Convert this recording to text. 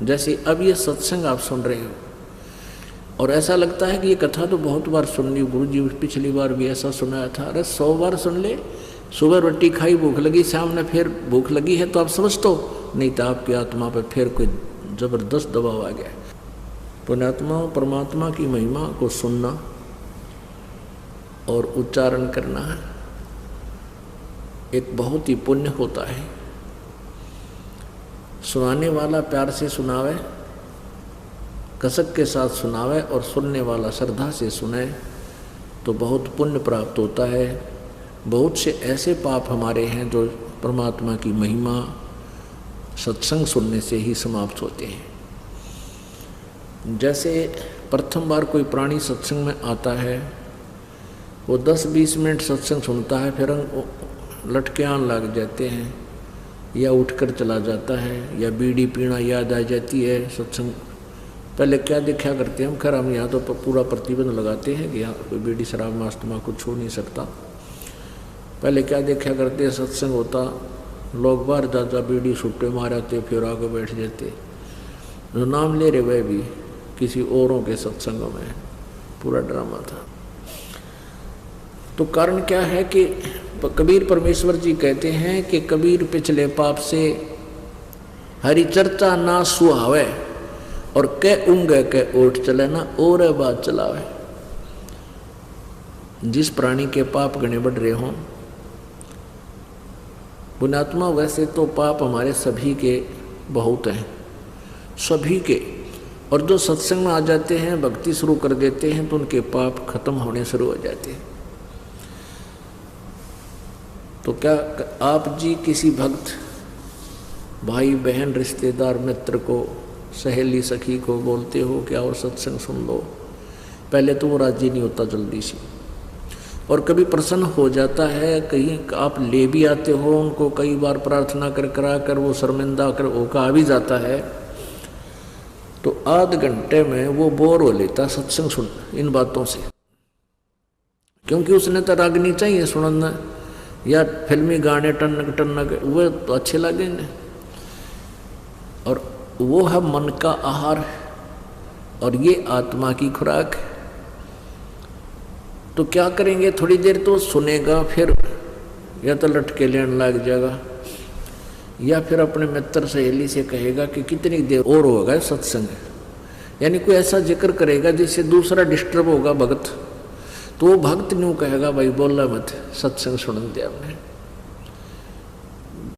जैसे अब ये सत्संग आप सुन रहे हो और ऐसा लगता है कि ये कथा तो बहुत बार सुन ली, गुरु जी पिछली बार भी ऐसा सुनाया था। अरे 100 बार सुन ले, सुबह रोटी खाई भूख लगी, शाम ने फिर भूख लगी है तो आप समझ तो नहीं था आपकी आत्मा पर फिर कोई जबरदस्त दबाव आ गया। पुण्यात्मा परमात्मा की महिमा को सुनना और उच्चारण करना एक बहुत ही पुण्य होता है। सुनाने वाला प्यार से सुनावे, कसक के साथ सुनावे और सुनने वाला श्रद्धा से सुने तो बहुत पुण्य प्राप्त होता है। बहुत से ऐसे पाप हमारे हैं जो परमात्मा की महिमा सत्संग सुनने से ही समाप्त होते हैं। जैसे प्रथम बार कोई प्राणी सत्संग में आता है, वो 10-20 मिनट सत्संग सुनता है, फिर लटकियान लग जाते हैं या उठकर चला जाता है या बीड़ी पीना याद आ जाती है। सत्संग पहले क्या देखा करते हैं हम, खैर हम यहाँ तो पूरा प्रतिबंध लगाते हैं कि यहाँ कोई बीड़ी शराब मास्तमा कुछ छू नहीं सकता। पहले क्या देखा करते हैं, सत्संग होता, लोग बाहर जा बीड़ी छुट्टे मारते, फिर आगे बैठ जाते। जो नाम ले रहे वह भी किसी औरों के सत्संगों में पूरा ड्रामा था। तो कारण क्या है कि कबीर परमेश्वर जी कहते हैं कि कबीर पिछले पाप से हरि चर्चा ना सुहावे और कै ऊँगे कै ओठ चले ना और बात चलावे। जिस प्राणी के पाप गणे बढ़ रहे हों, पुण्यात्मा वैसे तो पाप हमारे सभी के बहुत हैं, सभी के, और जो सत्संग में आ जाते हैं, भक्ति शुरू कर देते हैं तो उनके पाप खत्म होने शुरू हो जाते हैं। तो क्या आप जी किसी भक्त भाई बहन रिश्तेदार मित्र को सहेली सखी को बोलते हो क्या और सत्संग सुन लो? पहले तो वो राजी नहीं होता जल्दी से, और कभी प्रसन्न हो जाता है, कहीं आप ले भी आते हो उनको, कई बार प्रार्थना कर करा कर वो शर्मिंदा कर ओका आ भी जाता है, तो आध घंटे में वो बोर हो लेता सत्संग सुन इन बातों से, क्योंकि उसने तो रागनी चाहिए सुनना या फिल्मी गाने टनक टनक वो तो अच्छे लगे न, और वो है मन का आहार और ये आत्मा की खुराक। तो क्या करेंगे, थोड़ी देर तो सुनेगा, फिर या तो लटके लेने लग जाएगा या फिर अपने मित्र सहेली से कहेगा कि कितनी देर और होगा सत्संग, यानी कोई ऐसा जिक्र करेगा जिससे दूसरा डिस्टर्ब होगा भक्त, तो वो भक्त न्यू कहेगा भाई बोला मत, सत्संग सुन दिया हमने।